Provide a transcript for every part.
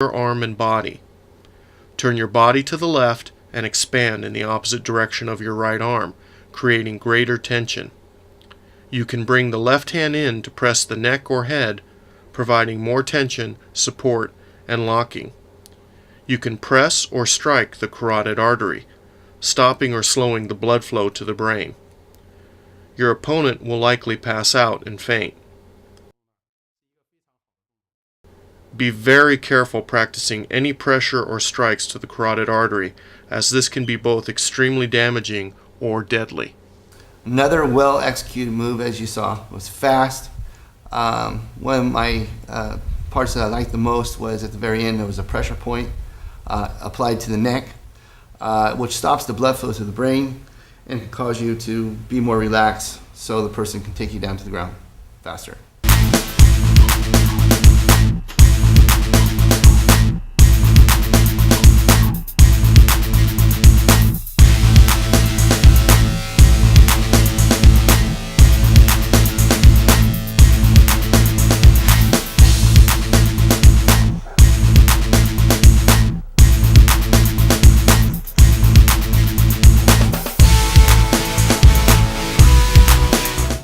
your arm and body. Turn your body to the left and expand in the opposite direction of your right arm, creating greater tension. You can bring the left hand in to press the neck or head, providing more tension, support, and locking. You can press or strike the carotid artery, stopping or slowing the blood flow to the brain. Your opponent will likely pass out and faint. Be very careful practicing any pressure or strikes to the carotid artery, as this can be both extremely damaging or deadly. Another well-executed move, as you saw, was fast. One of my parts that I liked the most was at the very end. There was a pressure point applied to the neck, which stops the blood flow to the brain and can cause you to be more relaxed so the person can take you down to the ground faster.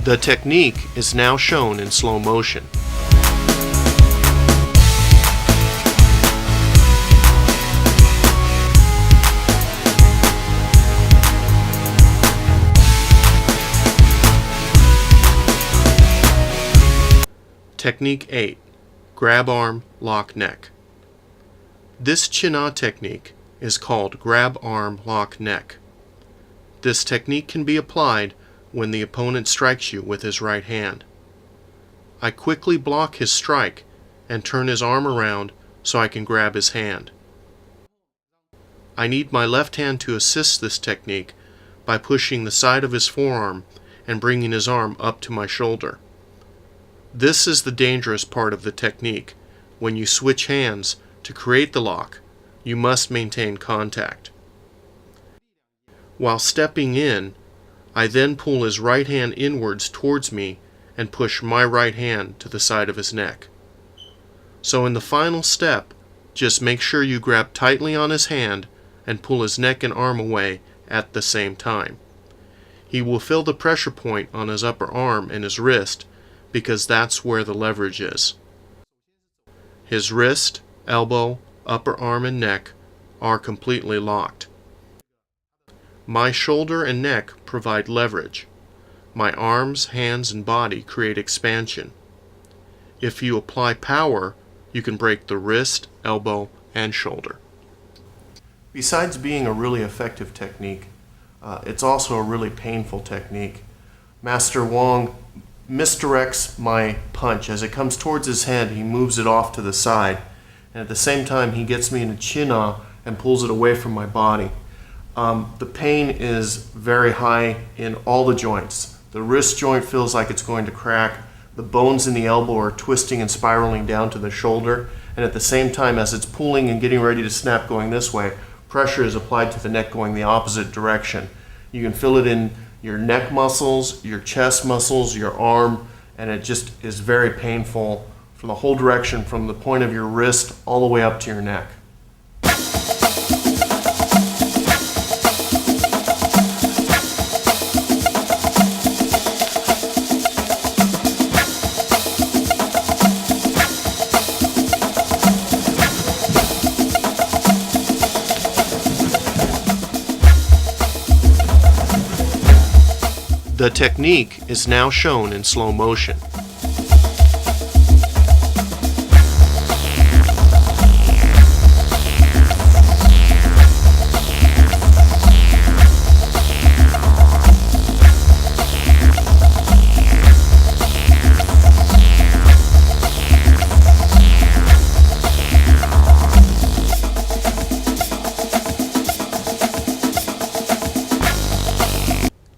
The technique is now shown in slow motion. Technique 8. Grab arm, lock neck. This Qin Na technique is called grab arm, lock neck. This technique can be applied when the opponent strikes you with his right hand. I quickly block his strike and turn his arm around so I can grab his hand. I need my left hand to assist this technique by pushing the side of his forearm and bringing his arm up to my shoulder. This is the dangerous part of the technique. When you switch hands to create the lock, you must maintain contact. While stepping in, I then pull his right hand inwards towards me and push my right hand to the side of his neck. So in the final step, just make sure you grab tightly on his hand and pull his neck and arm away at the same time. He will feel the pressure point on his upper arm and his wrist because that's where the leverage is. His wrist, elbow, upper arm, and neck are completely locked. My shoulder and neck provide leverage. My arms, hands, and body create expansion. If you apply power, you can break the wrist, elbow, and shoulder. Besides being a really effective technique, it's also a really painful technique. Master Wong misdirects my punch. As it comes towards his head, he moves it off to the side, and at the same time he gets me in a Qin Na and pulls it away from my body. The pain is very high in all the joints. The wrist joint feels like it's going to crack. The bones in the elbow are twisting and spiraling down to the shoulder. And at the same time, as it's pulling and getting ready to snap going this way, pressure is applied to the neck going the opposite direction. You can feel it in your neck muscles, your chest muscles, your arm, and it just is very painful from the whole direction, from the point of your wrist all the way up to your neck. The technique is now shown in slow motion.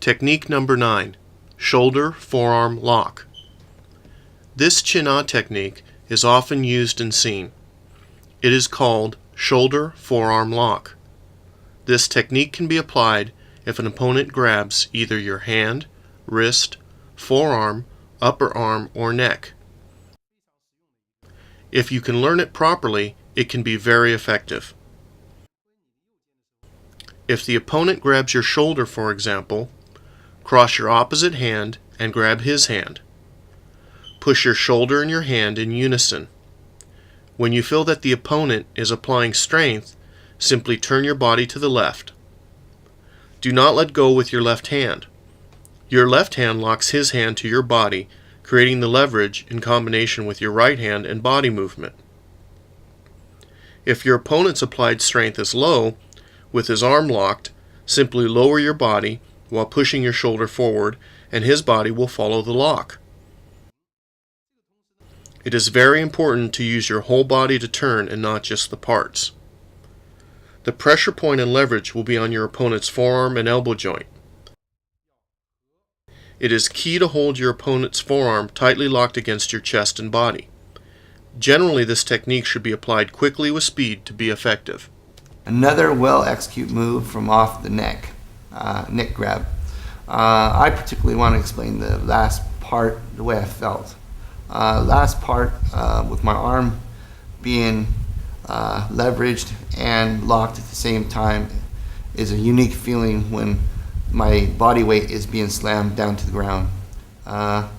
Technique number 9, shoulder forearm lock. This Qin Na technique is often used and seen. It is called shoulder forearm lock. This technique can be applied if an opponent grabs either your hand, wrist, forearm, upper arm, or neck. If you can learn it properly, it can be very effective. If the opponent grabs your shoulder, for example, cross your opposite hand and grab his hand. Push your shoulder and your hand in unison. When you feel that the opponent is applying strength, simply turn your body to the left. Do not let go with your left hand. Your left hand locks his hand to your body, creating the leverage in combination with your right hand and body movement. If your opponent's applied strength is low, with his arm locked, simply lower your body while pushing your shoulder forward, and his body will follow the lock. It is very important to use your whole body to turn and not just the parts. The pressure point and leverage will be on your opponent's forearm and elbow joint. It is key to hold your opponent's forearm tightly locked against your chest and body. Generally, this technique should be applied quickly with speed to be effective. Another well-executed move from off the neck grab. I particularly want to explain the last part the way I felt. Last part with my arm being leveraged and locked at the same time is a unique feeling when my body weight is being slammed down to the ground.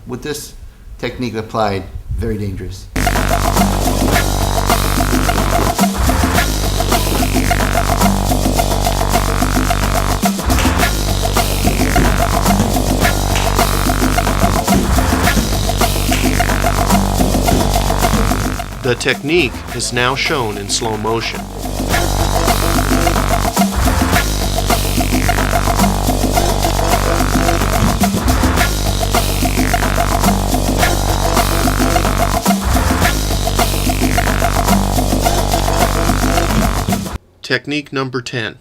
With this technique applied, very dangerous. The technique is now shown in slow motion. Technique number 10.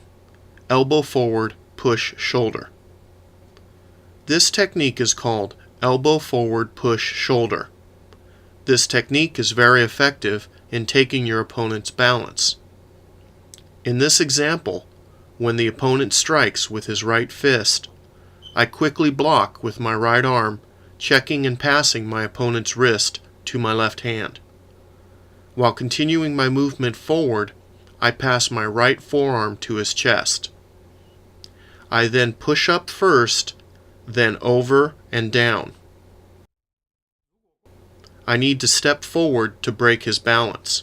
Elbow forward, push shoulder. This technique is called elbow forward, push shoulder. This technique is very effective in taking your opponent's balance. In this example, when the opponent strikes with his right fist, I quickly block with my right arm, checking and passing my opponent's wrist to my left hand. While continuing my movement forward, I pass my right forearm to his chest. I then push up first, then over and down. I need to step forward to break his balance.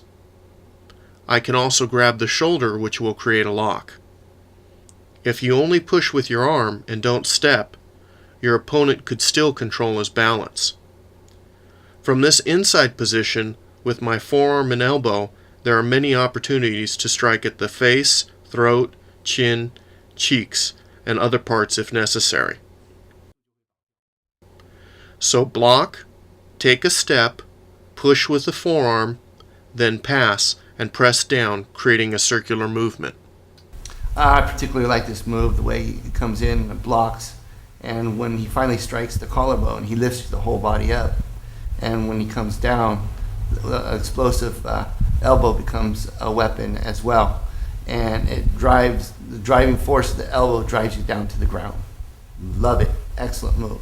I can also grab the shoulder, which will create a lock. If you only push with your arm and don't step, your opponent could still control his balance. From this inside position, with my forearm and elbow, there are many opportunities to strike at the face, throat, chin, cheeks, and other parts if necessary. So block, take a step, push with the forearm, then pass and press down, creating a circular movement. I particularly like this move, the way he comes in and blocks, and when he finally strikes the collarbone, he lifts the whole body up. And when he comes down, the explosive elbow becomes a weapon as well. And the driving force of the elbow drives you down to the ground. Love it. Excellent move.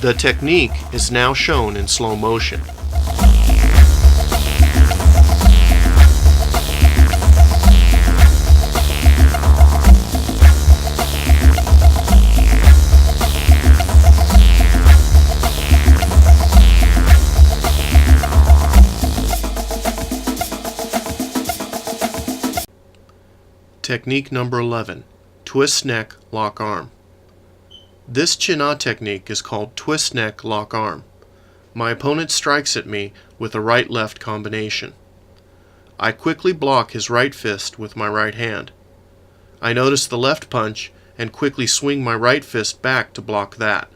The technique is now shown in slow motion. Technique number 11. Twist neck, lock arm. This Qin Na technique is called twist neck, lock arm. My opponent strikes at me with a right-left combination. I quickly block his right fist with my right hand. I notice the left punch and quickly swing my right fist back to block that.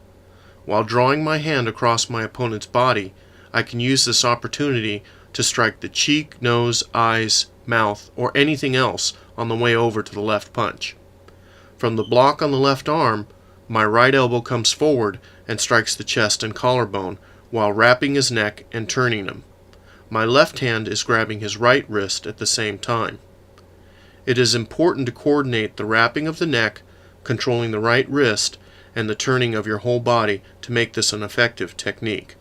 While drawing my hand across my opponent's body, I can use this opportunity to strike the cheek, nose, eyes, mouth, or anything else on the way over to the left punch. From the block on the left arm, my right elbow comes forward and strikes the chest and collarbone while wrapping his neck and turning him. My left hand is grabbing his right wrist at the same time. It is important to coordinate the wrapping of the neck, controlling the right wrist, and the turning of your whole body to make this an effective technique.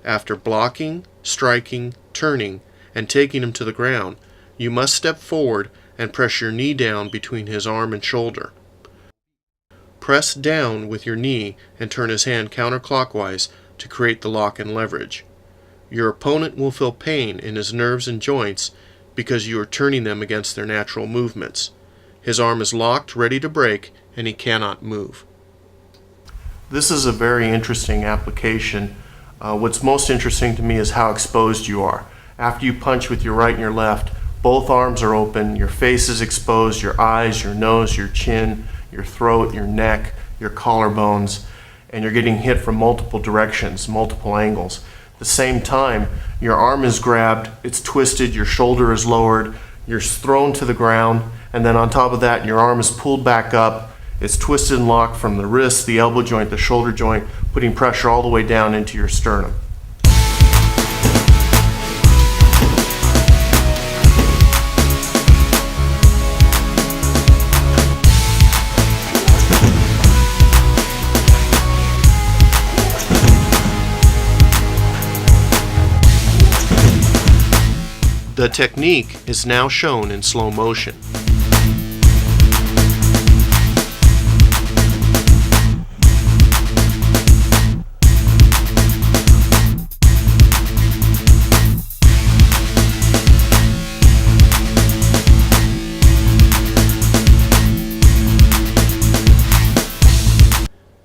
After blocking, striking, turning, and taking him to the ground, you must step forward and press your knee down between his arm and shoulder. Press down with your knee and turn his hand counterclockwise to create the lock and leverage. Your opponent will feel pain in his nerves and joints because you are turning them against their natural movements. His arm is locked, ready to break, and he cannot move. This is a very interesting application. What's most interesting to me is how exposed you are. After you punch with your right and your left, both arms are open, your face is exposed, your eyes, your nose, your chin, your throat, your neck, your collarbones, and you're getting hit from multiple directions, multiple angles. At the same time, your arm is grabbed, it's twisted, your shoulder is lowered, you're thrown to the ground, and then on top of that, your arm is pulled back up, it's twisted and locked from the wrist, the elbow joint, the shoulder joint, putting pressure all the way down into your sternum. The technique is now shown in slow motion.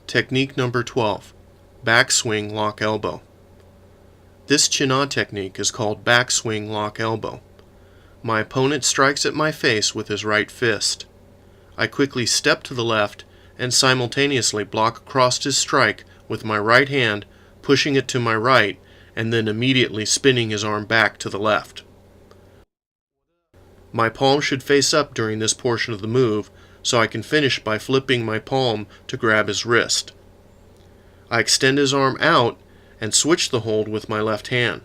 Technique number 12, backswing lock elbow. This Qin Na technique is called backswing lock elbow. My opponent strikes at my face with his right fist. I quickly step to the left and simultaneously block across his strike with my right hand, pushing it to my right, and then immediately spinning his arm back to the left. My palm should face up during this portion of the move, so I can finish by flipping my palm to grab his wrist. I extend his arm out and switch the hold with my left hand.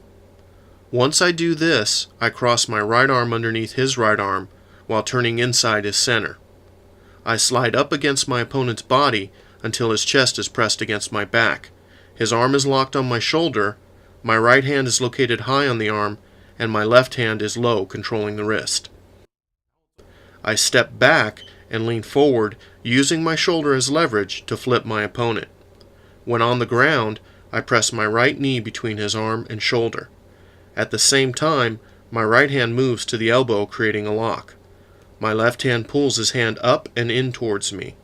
Once I do this, I cross my right arm underneath his right arm while turning inside his center. I slide up against my opponent's body until his chest is pressed against my back. His arm is locked on my shoulder, my right hand is located high on the arm, and my left hand is low, controlling the wrist. I step back and lean forward, using my shoulder as leverage to flip my opponent. When on the ground, I press my right knee between his arm and shoulder. At the same time, my right hand moves to the elbow, creating a lock. My left hand pulls his hand up and in towards me.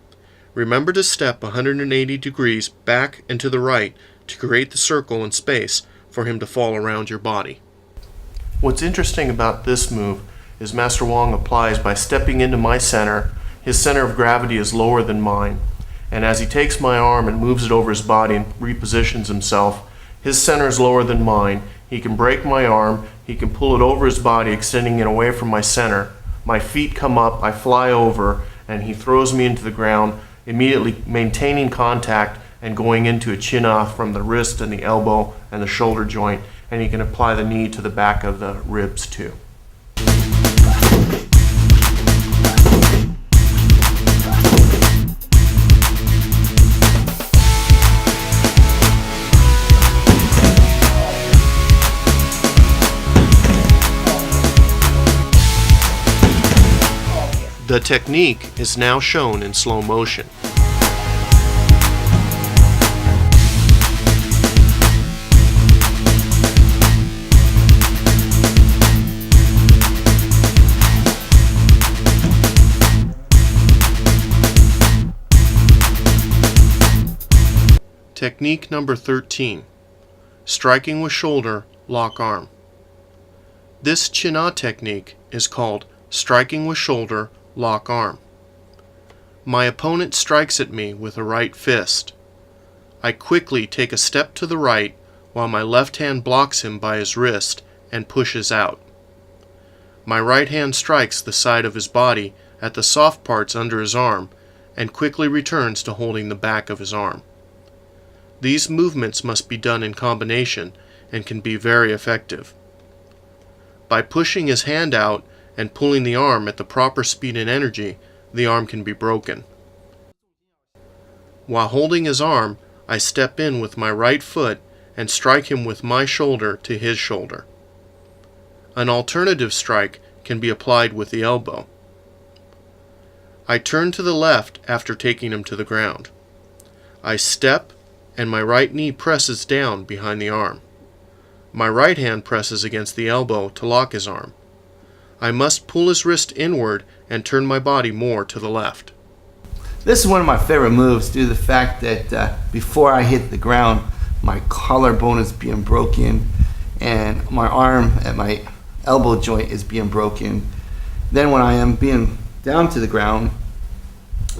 Remember to step 180 degrees back and to the right to create the circle and space for him to fall around your body. What's interesting about this move is Master Wong applies by stepping into my center. His center of gravity is lower than mine. And as he takes my arm and moves it over his body and repositions himself, his center is lower than mine. He can break my arm, he can pull it over his body, extending it away from my center. My feet come up, I fly over, and he throws me into the ground, immediately maintaining contact and going into a Qin Na from the wrist and the elbow and the shoulder joint, and he can apply the knee to the back of the ribs too. The technique is now shown in slow motion. Technique number 13, striking with shoulder, lock arm. This Qin Na technique is called striking with shoulder, lock arm. My opponent strikes at me with a right fist. I quickly take a step to the right while my left hand blocks him by his wrist and pushes out. My right hand strikes the side of his body at the soft parts under his arm and quickly returns to holding the back of his arm. These movements must be done in combination and can be very effective. By pushing his hand out and pulling the arm at the proper speed and energy, the arm can be broken. While holding his arm, I step in with my right foot and strike him with my shoulder to his shoulder. An alternative strike can be applied with the elbow. I turn to the left after taking him to the ground. I step, and my right knee presses down behind the arm. My right hand presses against the elbow to lock his arm. I must pull his wrist inward and turn my body more to the left. This is one of my favorite moves due to the fact that before I hit the ground, my collarbone is being broken and my arm at my elbow joint is being broken. Then when I am being down to the ground,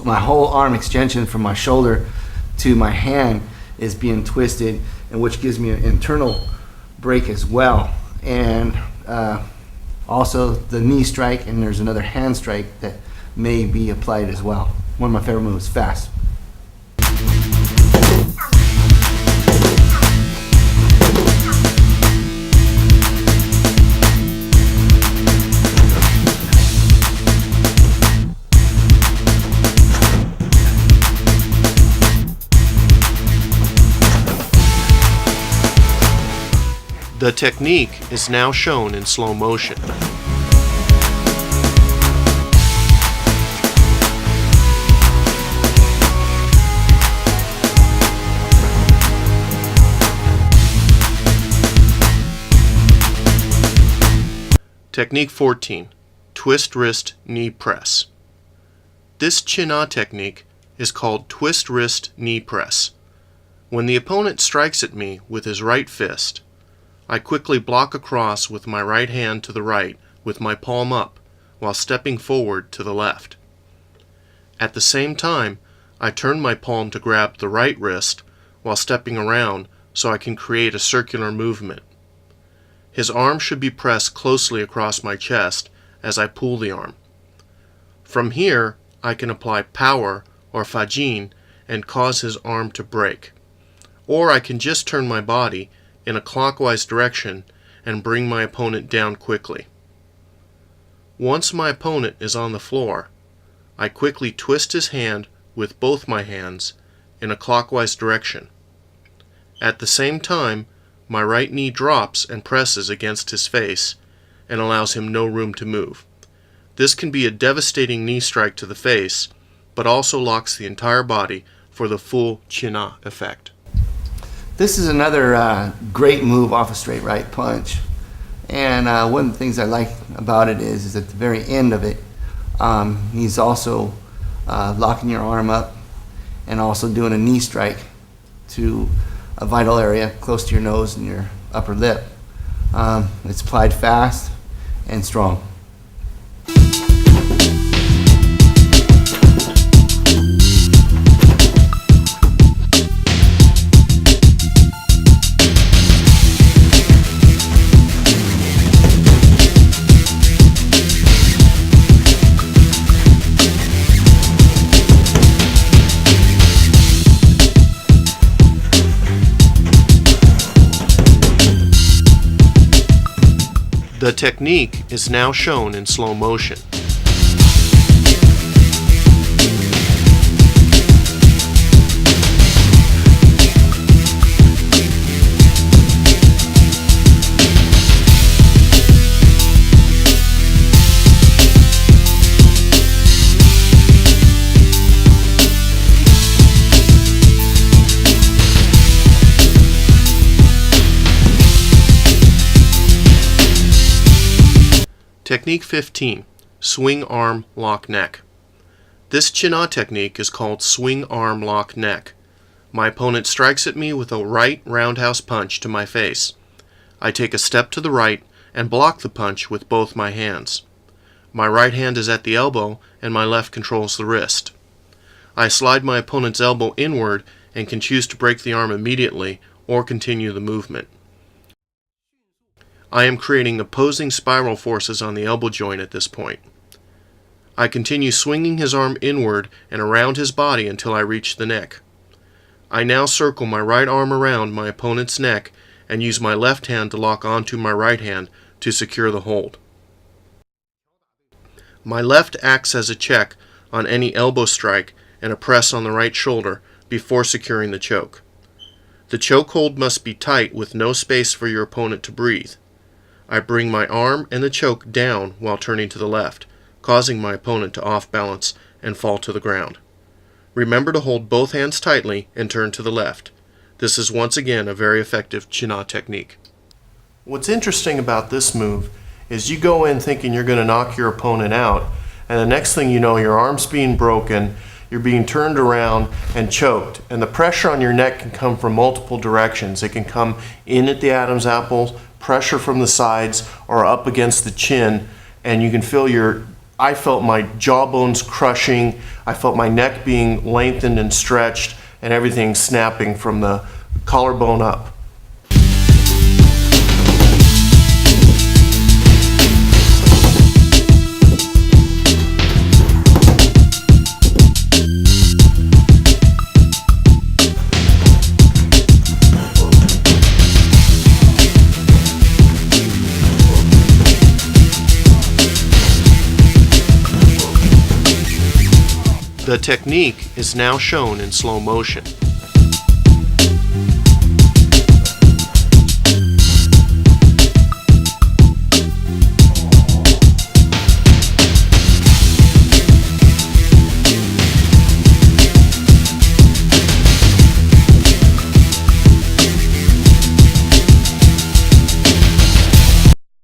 my whole arm extension from my shoulder to my hand is being twisted, and which gives me an internal break as well. And also the knee strike, and there's another hand strike that may be applied as well. One of my favorite moves, fast. The technique is now shown in slow motion. Technique 14. Twist wrist knee press. This Qin Na technique is called twist wrist knee press. When the opponent strikes at me with his right fist, I quickly block across with my right hand to the right with my palm up while stepping forward to the left. At the same time, I turn my palm to grab the right wrist while stepping around so I can create a circular movement. His arm should be pressed closely across my chest as I pull the arm. From here, I can apply power or fajin and cause his arm to break. Or I can just turn my body in a clockwise direction and bring my opponent down quickly. Once my opponent is on the floor, I quickly twist his hand with both my hands in a clockwise direction. At the same time, my right knee drops and presses against his face and allows him no room to move. This can be a devastating knee strike to the face, but also locks the entire body for the full Qin Na effect. This is another great move off a straight right punch. And one of the things I like about it is at the very end of it, he's also locking your arm up and also doing a knee strike to a vital area close to your nose and your upper lip. It's applied fast and strong. The technique is now shown in slow motion. Technique 15. Swing arm lock neck. This Qin Na technique is called swing arm lock neck. My opponent strikes at me with a right roundhouse punch to my face. I take a step to the right and block the punch with both my hands. My right hand is at the elbow and my left controls the wrist. I slide my opponent's elbow inward and can choose to break the arm immediately or continue the movement. I am creating opposing spiral forces on the elbow joint at this point. I continue swinging his arm inward and around his body until I reach the neck. I now circle my right arm around my opponent's neck and use my left hand to lock onto my right hand to secure the hold. My left acts as a check on any elbow strike and a press on the right shoulder before securing the choke. The choke hold must be tight with no space for your opponent to breathe. I bring my arm and the choke down while turning to the left, causing my opponent to off balance and fall to the ground. Remember to hold both hands tightly and turn to the left. This is once again a very effective Qin Na technique. What's interesting about this move is you go in thinking you're going to knock your opponent out, and the next thing you know, your arm's being broken, you're being turned around and choked. And the pressure on your neck can come from multiple directions. It can come in at the Adam's apple, pressure from the sides, or up against the chin, and you can feel I felt my jawbones crushing, I felt my neck being lengthened and stretched, and everything snapping from the collarbone up. The technique is now shown in slow motion.